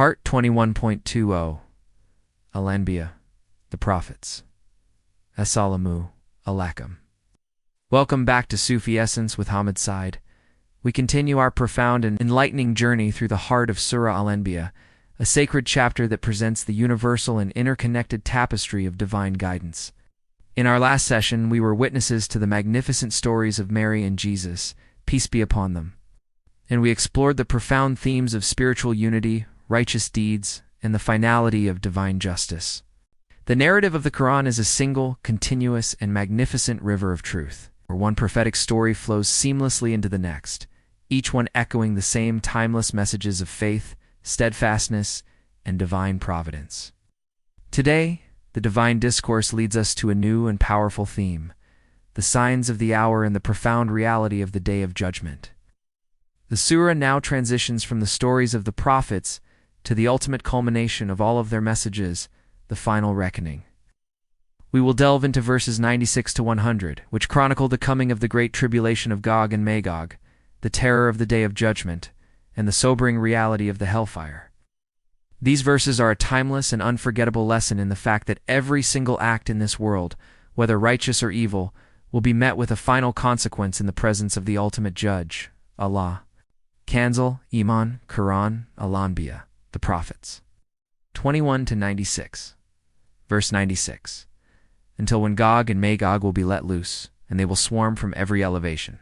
Part 21.20 Al-Anbiya, the Prophets. Assalamu alaikum. Welcome back to Sufi Essence with Hammad Syed. We continue our profound and enlightening journey through the heart of Surah Al-Anbiya, a sacred chapter that presents the universal and interconnected tapestry of divine guidance. In our last session, we were witnesses to the magnificent stories of Mary and Jesus, peace be upon them, and we explored the profound themes of spiritual unity, righteous deeds, and the finality of divine justice. The narrative of the Quran is a single, continuous, and magnificent river of truth, where one prophetic story flows seamlessly into the next, each one echoing the same timeless messages of faith, steadfastness, and divine providence. Today, the divine discourse leads us to a new and powerful theme, the signs of the hour and the profound reality of the day of judgment. The surah now transitions from the stories of the prophets to the ultimate culmination of all of their messages, the final reckoning. We will delve into verses 96 to 100, which chronicle the coming of the great tribulation of Gog and Magog, the terror of the day of judgment, and the sobering reality of the Hellfire. These verses are a timeless and unforgettable lesson in the fact that every single act in this world, whether righteous or evil, will be met with a final consequence in the presence of the ultimate judge, Allah. Kanzil, Iman, Quran, Al-Anbiya, the Prophets. 21 to 96. Verse 96. Until when Gog and Magog will be let loose, and they will swarm from every elevation.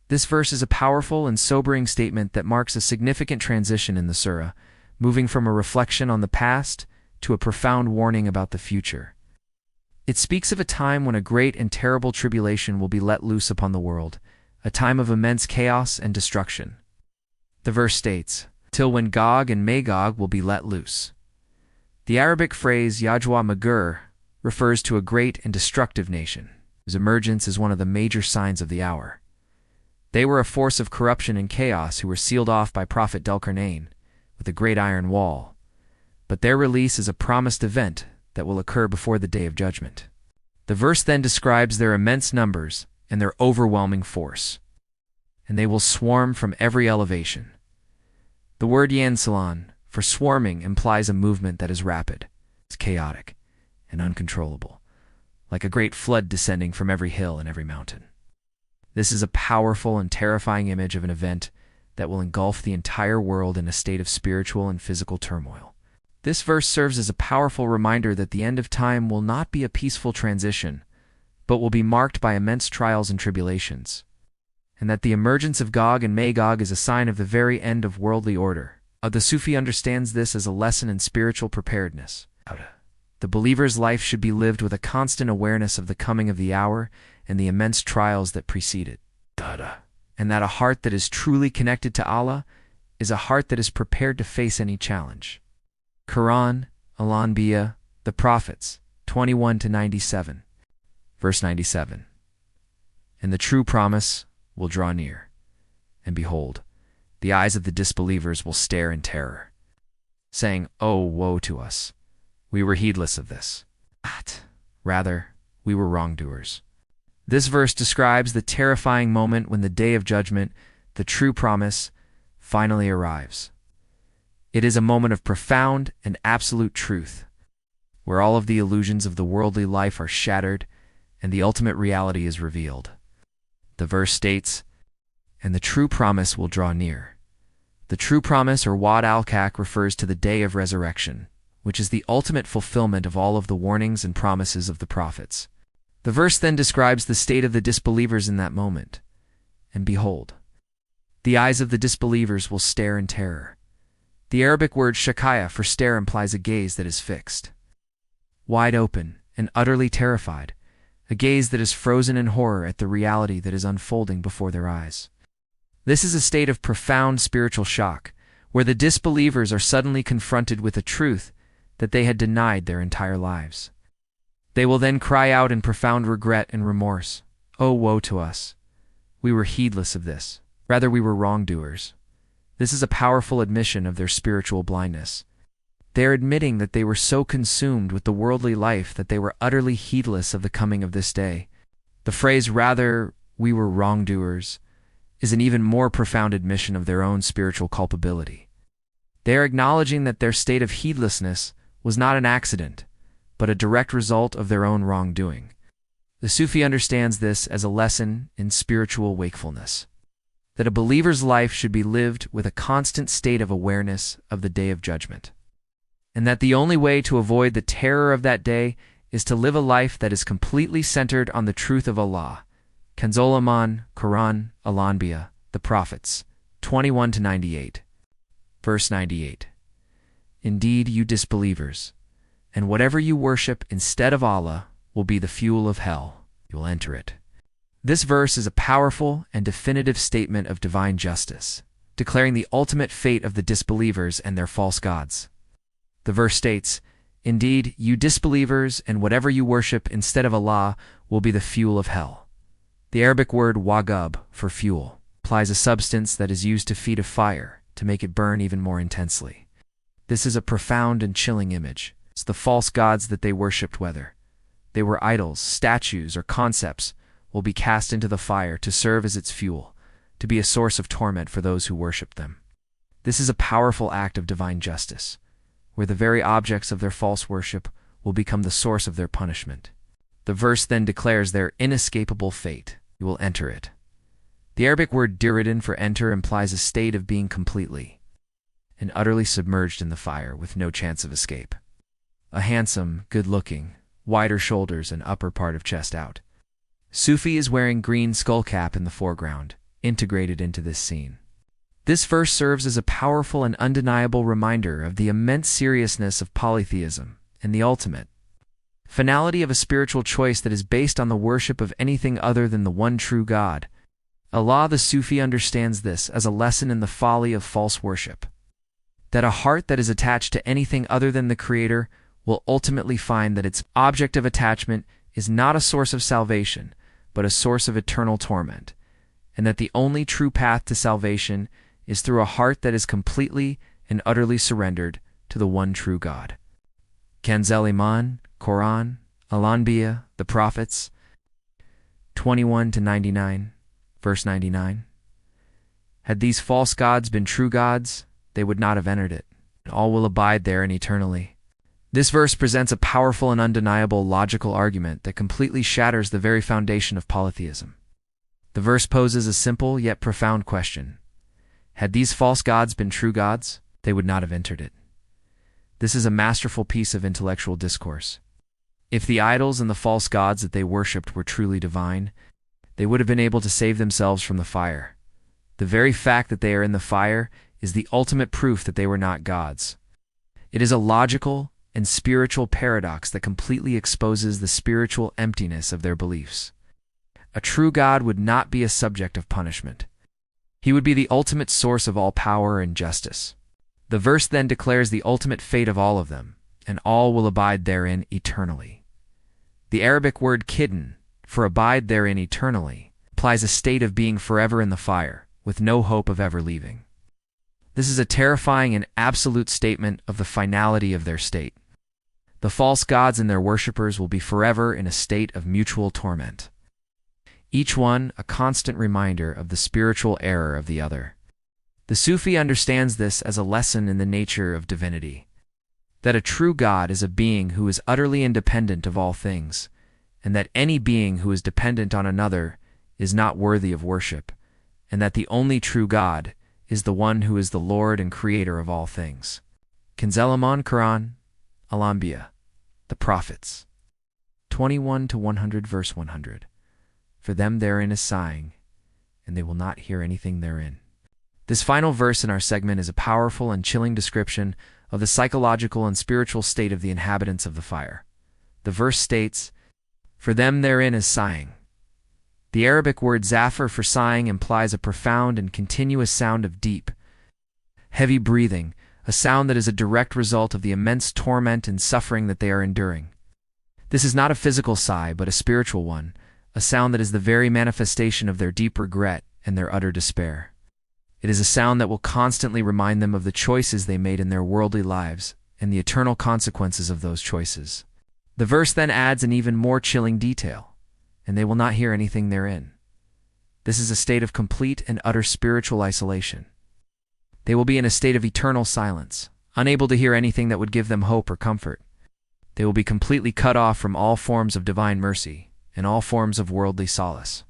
This verse is a powerful and sobering statement that marks a significant transition in the surah, moving from a reflection on the past to a profound warning about the future. It speaks of a time when a great and terrible tribulation will be let loose upon the world, a time of immense chaos and destruction. The verse states, "Till when Gog and Magog will be let loose." The Arabic phrase Yajwa Magur refers to a great and destructive nation, whose emergence is one of the major signs of the hour. They were a force of corruption and chaos who were sealed off by Prophet Dhul-Qarnayn with a great iron wall, but their release is a promised event that will occur before the day of judgment. The verse then describes their immense numbers and their overwhelming force, and they will swarm from every elevation. The word yansalan, for swarming, implies a movement that is rapid, is chaotic, and uncontrollable, like a great flood descending from every hill and every mountain. This is a powerful and terrifying image of an event that will engulf the entire world in a state of spiritual and physical turmoil. This verse serves as a powerful reminder that the end of time will not be a peaceful transition, but will be marked by immense trials and tribulations, and that the emergence of Gog and Magog is a sign of the very end of worldly order. The Sufi understands this as a lesson in spiritual preparedness. The believer's life should be lived with a constant awareness of the coming of the hour and the immense trials that precede it. And that a heart that is truly connected to Allah is a heart that is prepared to face any challenge. Quran, Al-Anbiya, the Prophets, 21 to 97. Verse 97. And the true promise will draw near, and behold, the eyes of the disbelievers will stare in terror, saying, "Oh, woe to us! We were heedless of this. Rather, we were wrongdoers." This verse describes the terrifying moment when the day of judgment, the true promise, finally arrives. It is a moment of profound and absolute truth, where all of the illusions of the worldly life are shattered and the ultimate reality is revealed. The verse states, "And the true promise will draw near." The true promise, or Wa'd al-Haq, refers to the day of resurrection, which is the ultimate fulfillment of all of the warnings and promises of the prophets. The verse then describes the state of the disbelievers in that moment. And behold, the eyes of the disbelievers will stare in terror. The Arabic word shakaya for stare implies a gaze that is fixed, wide open, and utterly terrified, a gaze that is frozen in horror at the reality that is unfolding before their eyes. This is a state of profound spiritual shock, where the disbelievers are suddenly confronted with a truth that they had denied their entire lives. They will then cry out in profound regret and remorse, "Oh, woe to us! We were heedless of this. Rather, we were wrongdoers." This is a powerful admission of their spiritual blindness. They are admitting that they were so consumed with the worldly life that they were utterly heedless of the coming of this day. The phrase, "rather, we were wrongdoers," is an even more profound admission of their own spiritual culpability. They are acknowledging that their state of heedlessness was not an accident, but a direct result of their own wrongdoing. The Sufi understands this as a lesson in spiritual wakefulness, that a believer's life should be lived with a constant state of awareness of the Day of Judgment, and that the only way to avoid the terror of that day is to live a life that is completely centered on the truth of Allah. Kanzul Aman, Quran, Al-Anbiya, the Prophets, 21-98. Verse 98. Indeed, you disbelievers, and whatever you worship instead of Allah will be the fuel of hell. You will enter it. This verse is a powerful and definitive statement of divine justice, declaring the ultimate fate of the disbelievers and their false gods. The verse states, Indeed, you disbelievers and whatever you worship instead of Allah will be the fuel of hell. The Arabic word wagub, for fuel, implies a substance that is used to feed a fire, to make it burn even more intensely. This is a profound and chilling image. It's the false gods that they worshipped, whether they were idols, statues, or concepts, will be cast into the fire to serve as its fuel, to be a source of torment for those who worship them. This is a powerful act of divine justice, where the very objects of their false worship will become the source of their punishment. The verse then declares their inescapable fate. You will enter it. The Arabic word diridin for enter implies a state of being completely and utterly submerged in the fire with no chance of escape. A handsome, good-looking, wider shoulders and upper part of chest out. Sufi is wearing green skullcap in the foreground, integrated into this scene. This verse serves as a powerful and undeniable reminder of the immense seriousness of polytheism and the ultimate finality of a spiritual choice that is based on the worship of anything other than the one true God. Allah. The Sufi understands this as a lesson in the folly of false worship, that a heart that is attached to anything other than the Creator will ultimately find that its object of attachment is not a source of salvation, but a source of eternal torment, and that the only true path to salvation is through a heart that is completely and utterly surrendered to the one true God. Kanzul Iman, Quran, Al-Anbiya, the Prophets, 21-99, verse 99. Had these false gods been true gods, they would not have entered it, and all will abide therein eternally. This verse presents a powerful and undeniable logical argument that completely shatters the very foundation of polytheism. The verse poses a simple yet profound question. Had these false gods been true gods, they would not have entered it. This is a masterful piece of intellectual discourse. If the idols and the false gods that they worshipped were truly divine, they would have been able to save themselves from the fire. The very fact that they are in the fire is the ultimate proof that they were not gods. It is a logical and spiritual paradox that completely exposes the spiritual emptiness of their beliefs. A true God would not be a subject of punishment. He would be the ultimate source of all power and justice. The verse then declares the ultimate fate of all of them, and all will abide therein eternally. The Arabic word kidden, for abide therein eternally, implies a state of being forever in the fire, with no hope of ever leaving. This is a terrifying and absolute statement of the finality of their state. The false gods and their worshippers will be forever in a state of mutual torment, each one a constant reminder of the spiritual error of the other. The Sufi understands this as a lesson in the nature of divinity, that a true God is a being who is utterly independent of all things, and that any being who is dependent on another is not worthy of worship, and that the only true God is the one who is the Lord and Creator of all things. Kanzul Iman, Quran, Al-Anbiya, the Prophets, 21-100, verse 100. For them therein is sighing, and they will not hear anything therein. This final verse in our segment is a powerful and chilling description of the psychological and spiritual state of the inhabitants of the fire. The verse states, For them therein is sighing. The Arabic word zafir for sighing implies a profound and continuous sound of deep, heavy breathing, a sound that is a direct result of the immense torment and suffering that they are enduring. This is not a physical sigh, but a spiritual one, a sound that is the very manifestation of their deep regret and their utter despair. It is a sound that will constantly remind them of the choices they made in their worldly lives and the eternal consequences of those choices. The verse then adds an even more chilling detail, and they will not hear anything therein. This is a state of complete and utter spiritual isolation. They will be in a state of eternal silence, unable to hear anything that would give them hope or comfort. They will be completely cut off from all forms of divine mercy and all forms of worldly solace.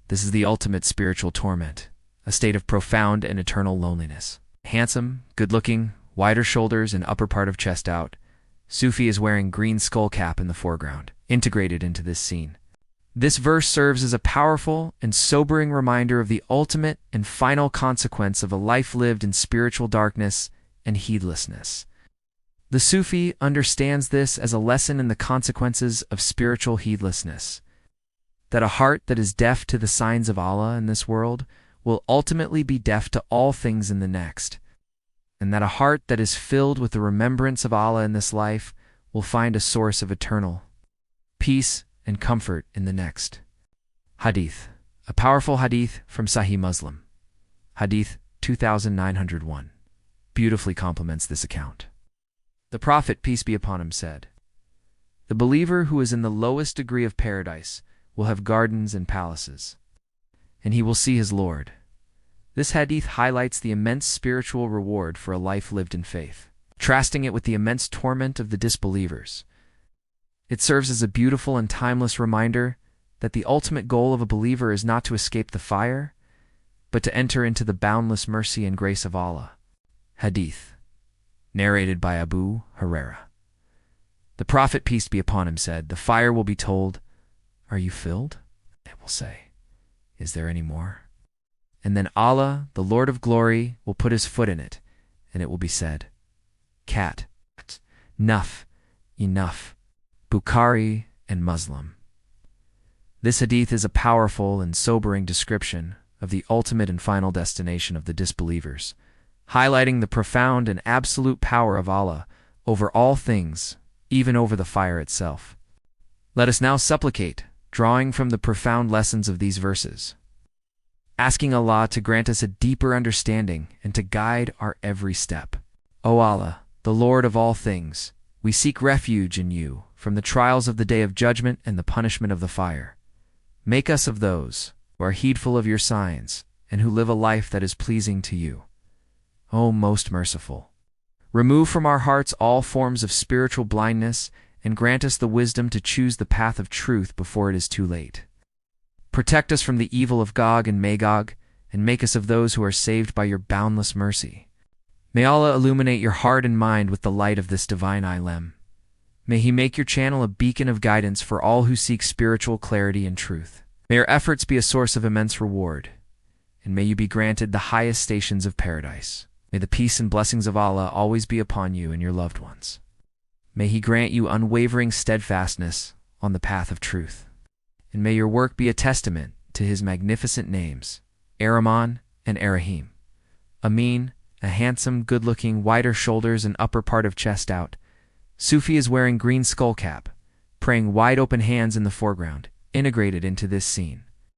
This is the ultimate spiritual torment, a state of profound and eternal loneliness. Handsome, good-looking, wider shoulders and upper part of chest out, Sufi is wearing green skull cap in the foreground, integrated into this scene. This verse serves as a powerful and sobering reminder of the ultimate and final consequence of a life lived in spiritual darkness and heedlessness. The Sufi understands this as a lesson in the consequences of spiritual heedlessness, that a heart that is deaf to the signs of Allah in this world will ultimately be deaf to all things in the next, and that a heart that is filled with the remembrance of Allah in this life will find a source of eternal peace and comfort in the next. Hadith, a powerful hadith from Sahih Muslim. Hadith 2901, beautifully complements this account. The Prophet, peace be upon him, said, "The believer who is in the lowest degree of paradise will have gardens and palaces, and he will see his Lord." This hadith highlights the immense spiritual reward for a life lived in faith, contrasting it with the immense torment of the disbelievers. It serves as a beautiful and timeless reminder that the ultimate goal of a believer is not to escape the fire, but to enter into the boundless mercy and grace of Allah. Hadith, narrated by Abu Hurairah. The Prophet, peace be upon him, said, "The fire will be told, 'Are you filled?' It will say, 'Is there any more?' And then Allah, the Lord of glory, will put his foot in it, and it will be said, 'Cat, enough, enough.'" Bukhari and Muslim. This hadith is a powerful and sobering description of the ultimate and final destination of the disbelievers, highlighting the profound and absolute power of Allah over all things, even over the fire itself. Let us now supplicate, drawing from the profound lessons of these verses, asking Allah to grant us a deeper understanding and to guide our every step. O Allah, the Lord of all things, we seek refuge in you from the trials of the day of judgment and the punishment of the fire. Make us of those who are heedful of your signs and who live a life that is pleasing to you. O most merciful, remove from our hearts all forms of spiritual blindness and grant us the wisdom to choose the path of truth before it is too late. Protect us from the evil of Gog and Magog and make us of those who are saved by your boundless mercy. May Allah illuminate your heart and mind with the light of this divine ilm. May He make your channel a beacon of guidance for all who seek spiritual clarity and truth. May your efforts be a source of immense reward, and may you be granted the highest stations of paradise. May the peace and blessings of Allah always be upon you and your loved ones. May He grant you unwavering steadfastness on the path of truth, and may your work be a testament to His magnificent names, Ar-Rahman and Ar-Rahim. Amin, a handsome, good-looking, wider shoulders and upper part of chest out, Sufi is wearing green skull cap, praying wide-open hands in the foreground, integrated into this scene.